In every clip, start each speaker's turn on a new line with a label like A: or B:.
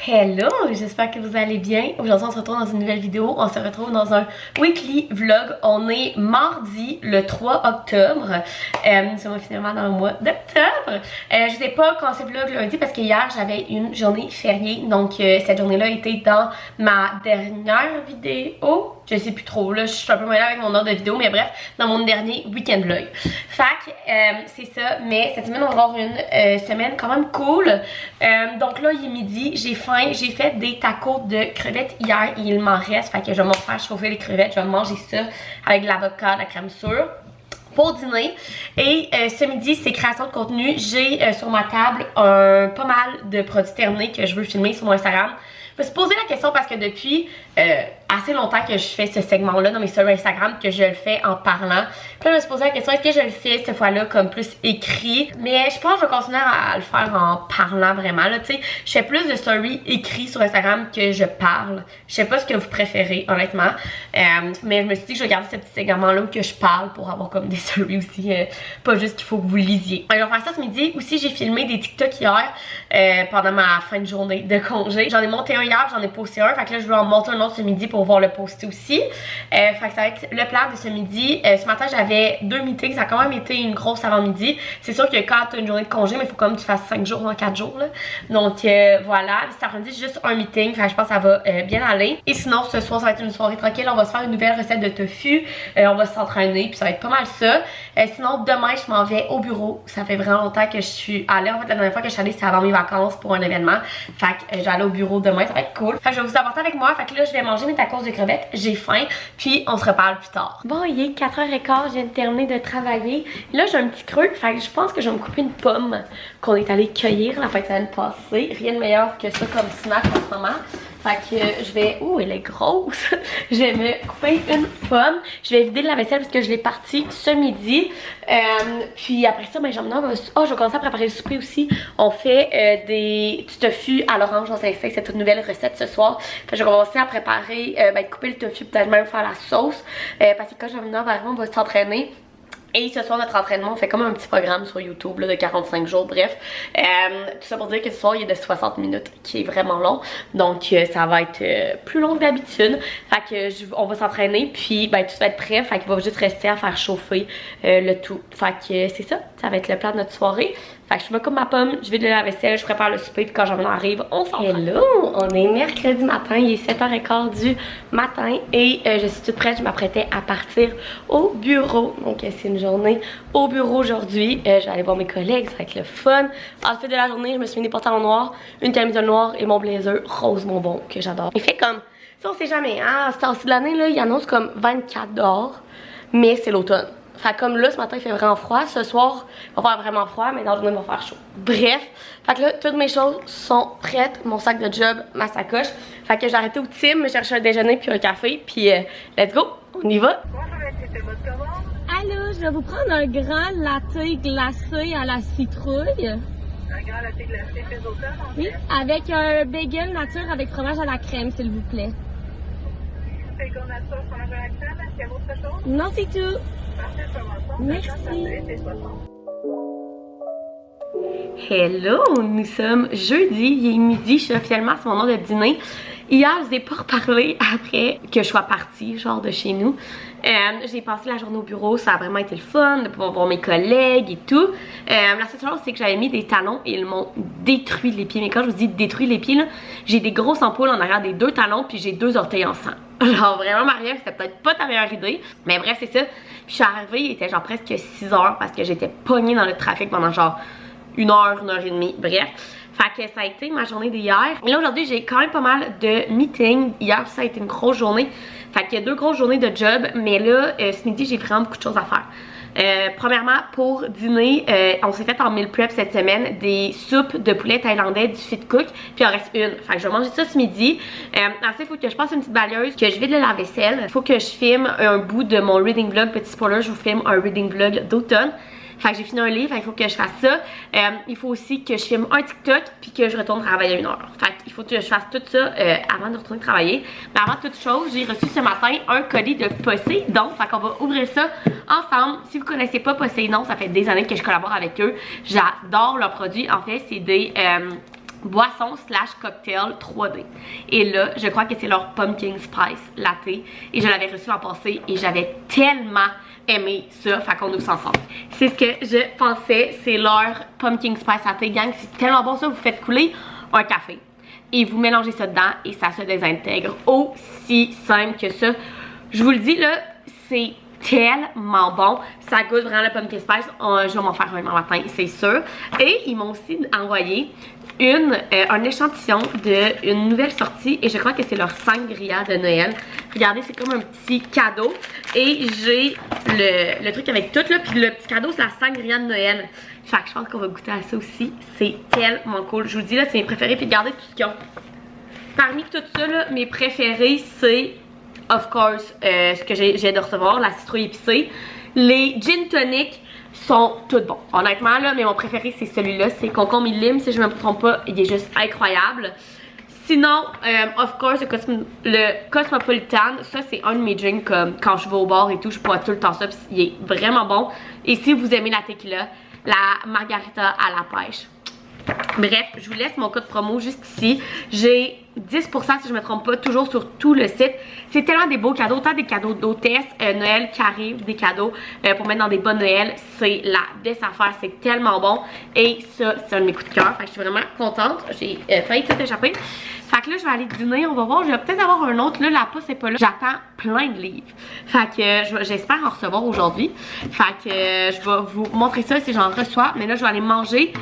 A: Hello, j'espère que vous allez bien. Aujourd'hui on se retrouve dans une nouvelle vidéo. On se retrouve dans un weekly vlog. On est mardi le 3 octobre. Nous sommes finalement dans le mois d'octobre. Je n'ai pas commencé le vlog lundi parce que hier j'avais une journée fériée. Donc cette journée-là était dans ma dernière vidéo. Je sais plus trop, là je suis un peu mêlée avec mon ordre de vidéo, mais bref, dans mon dernier week-end vlog. Fait c'est ça, mais cette semaine on va avoir une semaine quand même cool. Donc là il est midi, j'ai faim, j'ai fait des tacos de crevettes hier et il m'en reste, fait que je vais m'en faire chauffer les crevettes, je vais manger ça avec de l'avocat, de la crème sûre pour dîner. Et ce midi c'est création de contenu, j'ai sur ma table pas mal de produits terminés que je veux filmer sur mon Instagram. Je me suis posé la question parce que depuis assez longtemps que je fais ce segment là dans mes stories Instagram, que je le fais en parlant. Puis là je me suis posé la question, est-ce que je le fais cette fois là comme plus écrit, mais je pense que je vais continuer à le faire en parlant vraiment là, tu sais. Je fais plus de stories écrits sur Instagram que je parle. Je sais pas ce que vous préférez honnêtement, mais je me suis dit que je vais garder ce petit segment là où que je parle pour avoir comme des stories aussi, pas juste qu'il faut que vous lisiez. Alors, je vais faire ça ce midi. Aussi j'ai filmé des TikTok hier pendant ma fin de journée de congé. J'en ai monté un hier, j'en ai posté un, fait que là je vais en monter un autre ce midi pour pouvoir le poster aussi. Fait que ça va être le plan de ce midi. Ce matin j'avais 2 meetings, ça a quand même été une grosse avant-midi. C'est sûr que quand tu as une journée de congé, mais il faut quand même que tu fasses 5 jours dans 4 jours là. Donc voilà, cet après-midi juste un meeting, fait que je pense que ça va bien aller. Et sinon ce soir ça va être une soirée tranquille, on va se faire une nouvelle recette de tofu, on va s'entraîner, puis ça va être pas mal ça. Sinon demain je m'en vais au bureau, ça fait vraiment longtemps que je suis allée, en fait la dernière fois que je suis allée c'était avant mes vacances pour un événement. Fait que j'allais au bureau demain, ça va être cool. Fait que je vais vous apporter avec moi, fait que là je vais manger mes tacos de crevettes, j'ai faim, puis on se reparle plus tard. Bon, il est 4h15, je viens de terminer de travailler. Là j'ai un petit creux, fait que je pense que je vais me couper une pomme qu'on est allé cueillir la fin de semaine passée. Rien de meilleur que ça comme snack en ce moment. Fait que je vais... Ouh, elle est grosse! Je vais me couper une pomme. Je vais vider de la vaisselle parce que je l'ai partie ce midi. Puis après ça, ben, je vais commencer à préparer le souper aussi. On fait du tofu à l'orange dans un steak. C'est une nouvelle recette ce soir. Fait que je vais commencer à préparer, couper le tofu, peut-être même faire la sauce. Parce que quand je vais venir vers on va s'entraîner. Et ce soir, notre entraînement, on fait comme un petit programme sur YouTube là, de 45 jours, bref. Tout ça pour dire que ce soir, il est de 60 minutes, qui est vraiment long. Donc, ça va être plus long que d'habitude. Fait que on va s'entraîner, puis ben, tout va être prêt. Fait qu'il va juste rester à faire chauffer le tout. Fait que c'est ça, ça va être le plan de notre soirée. Fait que je me coupe ma pomme, je vais de la vaisselle, je prépare le souper, puis quand j'en arrive, on s'en va. Hello! On est mercredi matin, il est 7h15 du matin et je suis toute prête, je m'apprêtais à partir au bureau. Donc c'est une journée au bureau aujourd'hui. Je vais aller voir mes collègues, ça va être le fun. En fait de la journée, je me suis mis des pantalons noirs, une camisole noire et mon blazer rose bonbon que j'adore. Il fait comme, ça on sait jamais, hein, à ce temps-ci de l'année, là, il annonce comme 24 dehors, mais c'est l'automne. Fait comme là, ce matin, il fait vraiment froid. Ce soir, il va faire vraiment froid, mais dans la journée, il va faire chaud. Bref, fait que là, toutes mes choses sont prêtes. Mon sac de job, ma sacoche. Fait que j'ai arrêté au Tim, me chercher un déjeuner puis un café. Puis, let's go, on y va.
B: Allô, je vais vous prendre un grand latte glacé à la citrouille.
C: Un grand latte glacé fait d'automne, en fait?
B: Oui, avec un bagel nature avec fromage à la crème, s'il vous plaît.
C: Bagel nature, fromage à la crème, est-ce qu'il y a autre chose?
B: Non, c'est tout.
C: Parfait, je commence pas.
B: Merci.
C: C'est 60.
A: Hello! Nous sommes jeudi, il est midi, je suis officiellement à mon heure de dîner. Hier, je vous ai pas reparlé après que je sois partie, genre de chez nous. J'ai passé la journée au bureau, ça a vraiment été le fun de pouvoir voir mes collègues et tout. La seule chose, c'est que j'avais mis des talons et ils m'ont détruit les pieds. Mais quand je vous dis détruit les pieds, j'ai des grosses ampoules en arrière des 2 talons puis j'ai 2 orteils en sang. Genre vraiment, Marie-Ève, c'était peut-être pas ta meilleure idée. Mais bref, c'est ça. Puis je suis arrivée, il était genre presque 6h parce que j'étais pognée dans le trafic pendant genre 1 heure, 1 heure et demie, bref. Fait que ça a été ma journée d'hier. Et là aujourd'hui j'ai quand même pas mal de meetings. Hier ça a été une grosse journée. Fait qu'il y a 2 grosses journées de job. Mais là ce midi j'ai vraiment beaucoup de choses à faire. Premièrement pour dîner, on s'est fait en meal prep cette semaine des soupes de poulet thaïlandais du Fit Cook. Puis il en reste une. Fait que je vais manger ça ce midi. Ensuite il faut que je passe une petite balayeuse, que je vide le lave-vaisselle. Il faut que je filme un bout de mon reading vlog. Petit spoiler, je vous filme un reading vlog d'automne. Fait que j'ai fini un livre, il faut que je fasse ça. Il faut aussi que je filme un TikTok puis que je retourne travailler à 1h. Fait qu'il faut que je fasse tout ça avant de retourner travailler. Mais avant toute chose, j'ai reçu ce matin un colis de Poséidon. Fait qu'on va ouvrir ça ensemble. Si vous connaissez pas Poséidon, ça fait des années que je collabore avec eux. J'adore leurs produits. En fait, c'est des boisson / cocktail 3D. Et là, je crois que c'est leur Pumpkin Spice Latte. Et je l'avais reçu l'an passé et j'avais tellement aimé ça. Fait qu'on ouvre ça ensemble. C'est ce que je pensais. C'est leur Pumpkin Spice Latte. Gang, c'est tellement bon ça. Vous faites couler un café. Et vous mélangez ça dedans et ça se désintègre. Aussi simple que ça. Je vous le dis là, c'est tellement bon. Ça goûte vraiment le Pumpkin Spice. Je vais m'en faire un matin, c'est sûr. Et ils m'ont aussi envoyé un échantillon d'une nouvelle sortie et je crois que c'est leur sangria de Noël. Regardez, c'est comme un petit cadeau et j'ai le truc avec tout là, puis le petit cadeau c'est la sangria de Noël. Fait que je pense qu'on va goûter à ça aussi. C'est tellement cool. Je vous dis là, c'est mes préférés, puis regardez tout ce qu'ils ont. Parmi tout ça là, mes préférés c'est of course ce que j'ai de recevoir, la citrouille épicée. Les gin tonic sont tous bons, honnêtement là, mais mon préféré c'est celui-là, c'est concombre et lime, si je ne me trompe pas, il est juste incroyable. Sinon, of course, le Cosmopolitan, ça c'est un de mes drinks comme quand je vais au bar et tout, je bois tout le temps ça, puis il est vraiment bon. Et si vous aimez la tequila, la margarita à la pêche. Bref, je vous laisse mon code promo juste ici. J'ai 10% si je me trompe pas, toujours sur tout le site. C'est tellement des beaux cadeaux, autant des cadeaux d'hôtesse, Noël qui arrive, des cadeaux pour mettre dans des bonnes Noël. C'est la best affaire, c'est tellement bon. Et ça, c'est un de mes coups de cœur. Fait que je suis vraiment contente. J'ai failli tout échapper. Fait que là, je vais aller dîner, on va voir. Je vais peut-être avoir un autre. Là, la pousse n'est pas là. J'attends plein de livres. Fait que j'espère en recevoir aujourd'hui. Fait que je vais vous montrer ça si j'en reçois. Mais là, je vais aller manger,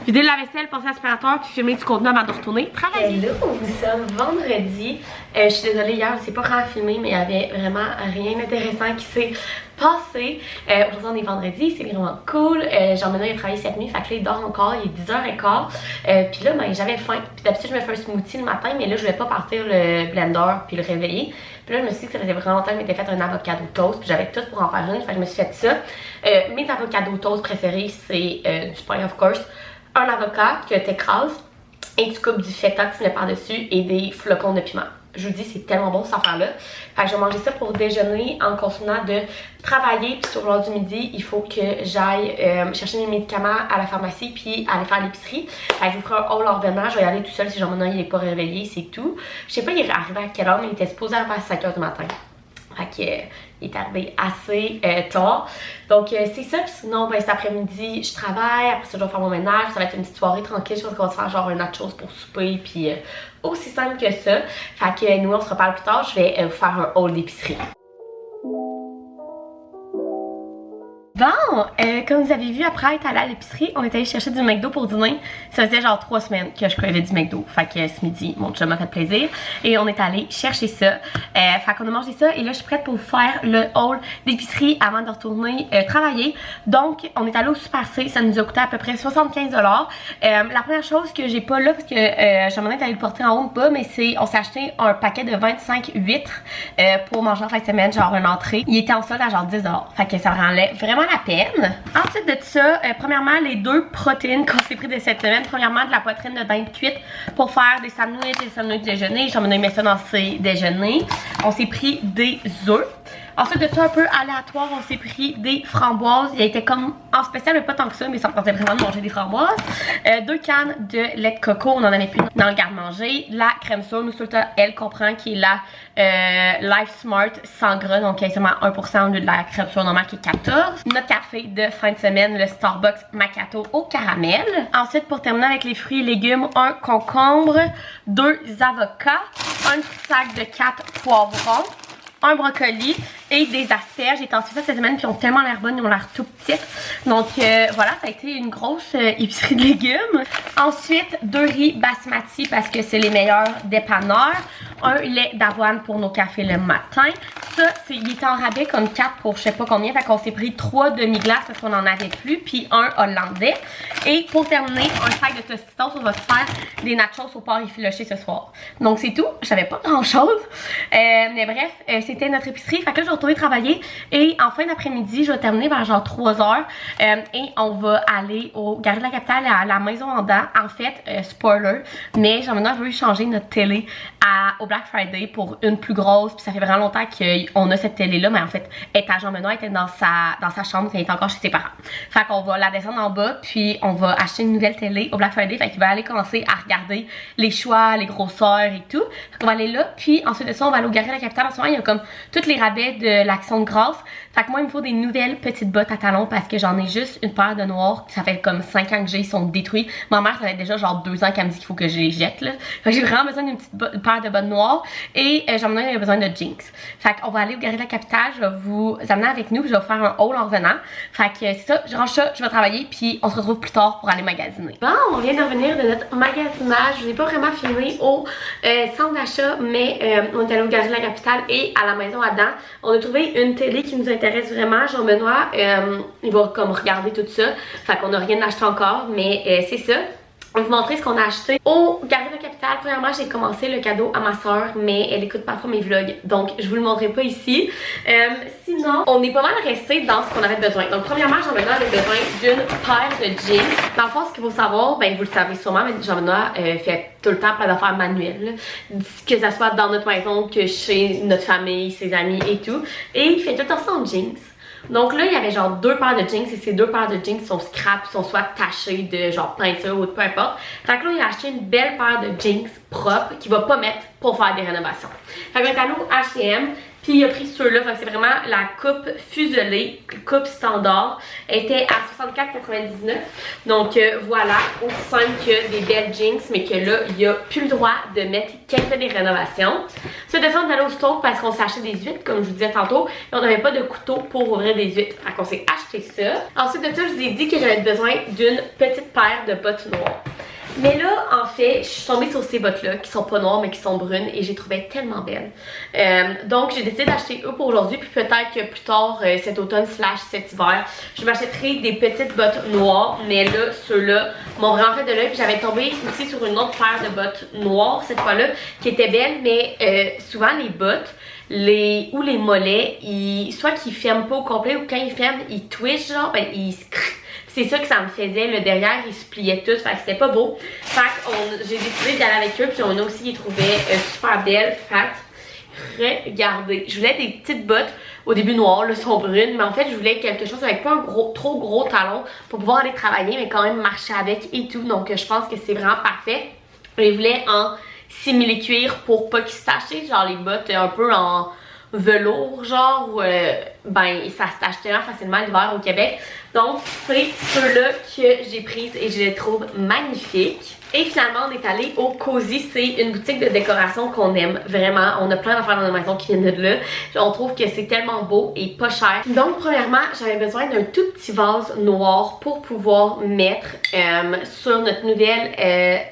A: vider la vaisselle, passer à l'aspirateur, puis filmer du contenu avant de retourner travailler. Hello, nous sommes vendredi. Je suis désolée, hier, je sais pas quand filmer, mais il y avait vraiment rien d'intéressant qui s'est passé. Aujourd'hui, on est vendredi, c'est vraiment cool. Jean-Benoît a travaillé cette nuit, fait que là, il dort encore, il est 10h15. Puis là, ben, j'avais faim. Puis d'habitude, je me fais un smoothie le matin, mais là, je voulais pas partir le blender puis le réveiller. Puis là, je me suis dit que ça faisait vraiment longtemps que je m'étais fait un avocado toast, puis j'avais tout pour en faire une, fait que je me suis fait ça. Mes avocado toast préférés, c'est du pain, of course, un avocat que tu écrases et tu coupes du feta que tu mets par-dessus et des flocons de piment. Je vous dis, c'est tellement bon cette affaire-là. Fait que je vais manger ça pour déjeuner en continuant de travailler. Puis sur l'heure du midi, il faut que j'aille chercher mes médicaments à la pharmacie puis aller faire l'épicerie. Fait que je vous ferai un haul en revenant. Je vais y aller tout seul si Jean-Benoît il n'est pas réveillé, c'est tout. Je sais pas il est arrivé à quelle heure, mais il était supposé arriver à 5h du matin. Fait que il est arrivé assez tard. Donc c'est ça, puis sinon ben, cet après-midi je travaille, après ça je vais faire mon ménage, ça va être une petite soirée tranquille, je pense qu'on va se faire genre une autre chose pour souper, puis aussi simple que ça. Fait que nous on se reparle plus tard, je vais vous faire un haul d'épicerie. Bon, comme vous avez vu, après être allé à l'épicerie, on est allé chercher du McDo pour dîner. Ça faisait genre 3 semaines que je crevais du McDo. Fait que ce midi, mon chum m'a fait plaisir. Et on est allé chercher ça. Fait qu'on a mangé ça. Et là, je suis prête pour vous faire le haul d'épicerie avant de retourner travailler. Donc, on est allé au Super C. Ça nous a coûté à peu près 75$. La première chose que j'ai pas là, parce que j'aimerais être allé le porter en haut ou pas, mais c'est, on s'est acheté un paquet de 25 huîtres pour manger en fin de semaine, genre une entrée. Il était en solde à genre 10$. Fait que ça rendait vraiment la peine. Ensuite de ça, premièrement, les 2 protéines qu'on s'est pris de cette semaine. Premièrement, de la poitrine de dinde cuite pour faire des sandwichs déjeuner. J'en ai mis ça dans ses déjeuners. On s'est pris des œufs. Ensuite de ça, un peu aléatoire, on s'est pris des framboises. Il a été comme en spécial, mais pas tant que ça, mais ça me tentait vraiment de manger des framboises. 2 cannes de lait de coco, on en avait plus dans le garde-manger. La crème soda, nous, elle comprend qui est la Life Smart sans gras, donc il y a seulement 1% au lieu de la crème soda normale qui est 14. Notre café de fin de semaine, le Starbucks Macchiato au caramel. Ensuite, pour terminer avec les fruits et légumes, un concombre, 2 avocats, un petit sac de 4 poivrons, un brocoli et des asperges. J'ai tenté ça cette semaine puis ils ont tellement l'air bonnes, ils ont l'air tout petites. Donc voilà, ça a été une grosse épicerie de légumes. Ensuite, 2 riz basmati parce que c'est les meilleurs dépanneurs. Un lait d'avoine pour nos cafés le matin. Ça, il était en rabais comme 4 pour je sais pas combien. Fait qu'on s'est pris 3 demi-glaces parce qu'on en avait plus. Puis un hollandais. Et pour terminer, un sac de tostitos. On va se faire des nachos au porc effiloché ce soir. Donc c'est tout. Je savais pas grand chose. Mais bref, c'était notre épicerie. Fait que là, je retourner travailler et en fin d'après-midi, je vais terminer vers genre 3h et on va aller au Galerie de la Capitale à la maison en dents. En fait, spoiler, mais Jean-Benoît veut changer notre télé au Black Friday pour une plus grosse. Puis ça fait vraiment longtemps qu'on a cette télé-là, mais en fait, Jean-Benoît était dans sa chambre, elle était encore chez ses parents. Fait qu'on va la descendre en bas, puis on va acheter une nouvelle télé au Black Friday. Fait qu'il va aller commencer à regarder les choix, les grosseurs et tout. Fait qu'on va aller là, puis ensuite de ça, on va aller au Galerie de la Capitale. En ce moment, il y a comme tous les rabais de l'Action de grâce. Fait que moi, il me faut des nouvelles petites bottes à talons parce que j'en ai juste une paire de noirs. Ça fait comme 5 ans que j'ai, ils sont détruits. Ma mère, ça fait déjà genre 2 ans qu'elle me dit qu'il faut que je les jette, là. Fait que j'ai vraiment besoin d'une petite paire de bottes noires. Et Jean-Benoît, il a besoin de jeans. Fait qu'on va aller au Galerie de la Capitale. Je vais vous amener avec nous, puis je vais faire un haul en revenant. Fait que c'est ça, je range ça, je vais travailler, puis on se retrouve plus tard pour aller magasiner. Bon, on vient de revenir de notre magasinage. Je vous ai pas vraiment filmé au centre d'achat, mais on est allé au Galerie de la Capitale et à la maison à dents. On a trouvé une télé qui nous intéresse vraiment. Jean-Benoît, il va comme regarder tout ça. Fait qu'on n'a rien acheté encore, mais c'est ça. Je vais vous montrer ce qu'on a acheté au Galerie de la Capitale. Premièrement, j'ai commencé le cadeau à ma soeur, mais elle écoute parfois mes vlogs, donc je vous le montrerai pas ici. Sinon, on est pas mal resté dans ce qu'on avait besoin. Donc premièrement, Jean-Benoît avait besoin d'une paire de jeans. Dans le fond, ce qu'il faut savoir, ben vous le savez sûrement, mais Jean-Benoît fait tout le temps plein d'affaires manuelles. Que ça soit dans notre maison, que chez notre famille, ses amis et tout. Et il fait tout le temps ça en jeans. Donc là, il y avait genre 2 paires de jeans et ces 2 paires de jeans sont scrap, sont soit tachées de genre peinture ou de peu importe. Fait que là, il a acheté une belle paire de jeans propres qu'il va pas mettre pour faire des rénovations. Fait que maintenant, au H&M, puis il a pris ceux-là, fait que c'est vraiment la coupe fuselée, coupe standard, elle était à 64,99. Donc voilà, aussi simple que des belles jeans, mais que là, il a plus le droit de mettre qu'elle fait des rénovations. Ensuite de ça, on est allé au store parce qu'on s'est acheté des huîtres, comme je vous disais tantôt, et on n'avait pas de couteau pour ouvrir des huîtres. Fait qu'on s'est acheté ça. Ensuite de ça, je vous ai dit que j'avais besoin d'une petite paire de bottes noires. Mais là, en fait, je suis tombée sur ces bottes-là, qui sont pas noires, mais qui sont brunes, et j'ai trouvé tellement belles. Donc, j'ai décidé d'acheter eux pour aujourd'hui, puis peut-être que plus tard, cet automne / cet hiver, je m'achèterai des petites bottes noires, mais là, ceux-là m'ont vraiment fait de l'œil, puis j'avais tombé aussi sur une autre paire de bottes noires, cette fois-là, qui était belle, mais souvent, les bottes, ou les mollets, soit qu'ils ferment pas au complet, ou quand ils ferment, ils twitchent, genre, ben, ils se crient. C'est ça que ça me faisait, le derrière il se pliait tout, fait que c'était pas beau. Fait que j'ai décidé d'aller avec eux, puis on a aussi les trouvé super belles. Fait que regardez, je voulais des petites bottes au début noires, là sont brunes, mais en fait je voulais quelque chose avec pas un trop gros talon pour pouvoir aller travailler, mais quand même marcher avec et tout. Donc je pense que c'est vraiment parfait. Je les voulais en simili-cuir pour pas qu'ils se tachent, genre les bottes un peu en velours genre où ben ça se tache tellement facilement l'hiver au Québec. Donc c'est ceux-là que j'ai prises et je les trouve magnifiques. Et finalement on est allé au Cozy, c'est une boutique de décoration qu'on aime vraiment. On a plein d'affaires dans notre maison qui viennent de là. On trouve que c'est tellement beau et pas cher. Donc premièrement j'avais besoin d'un tout petit vase noir pour pouvoir mettre sur notre nouvelle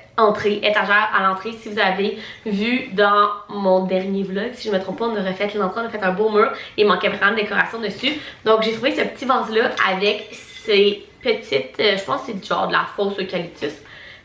A: étagère à l'entrée. Si vous avez vu dans mon dernier vlog, si je me trompe pas, on a refait l'entrée, on a fait un beau mur et il manquait vraiment de décoration dessus. Donc j'ai trouvé ce petit vase là avec ces petites, je pense que c'est genre de la fausse eucalyptus.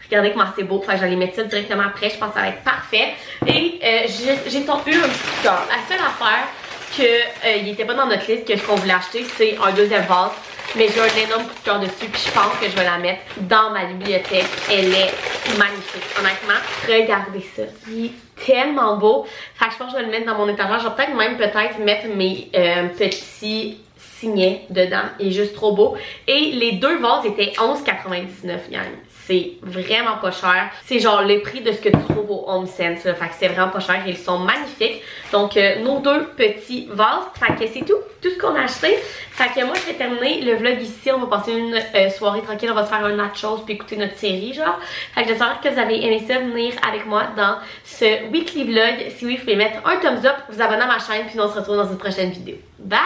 A: Regardez comment c'est beau, enfin j'allais mettre ça directement après, je pense que ça va être parfait. Et j'ai eu un petit coup de cœur. La seule affaire qu'il n'était pas dans notre liste que ce qu'on voulait acheter, c'est un deuxième vase. Mais j'ai un énorme coup de cœur dessus, puis je pense que je vais la mettre dans ma bibliothèque. Elle est magnifique, honnêtement. Regardez ça, il est tellement beau. Fait que je pense que je vais le mettre dans mon étagère. Je vais peut-être mettre mes petits signets dedans. Il est juste trop beau. Et les deux vases étaient 11,99 gang. C'est vraiment pas cher. C'est genre le prix de ce que tu trouves au Home Sense. Fait que c'est vraiment pas cher. Ils sont magnifiques. Donc nos deux petits vases. Fait que c'est tout ce qu'on a acheté. Fait que moi je vais terminer le vlog ici. On va passer une soirée tranquille. On va se faire un nachos puis écouter notre série genre. Fait que j'espère que vous avez aimé ça, venir avec moi dans ce weekly vlog. Si oui, vous pouvez mettre un thumbs up, vous abonner à ma chaîne, puis on se retrouve dans une prochaine vidéo. Bye!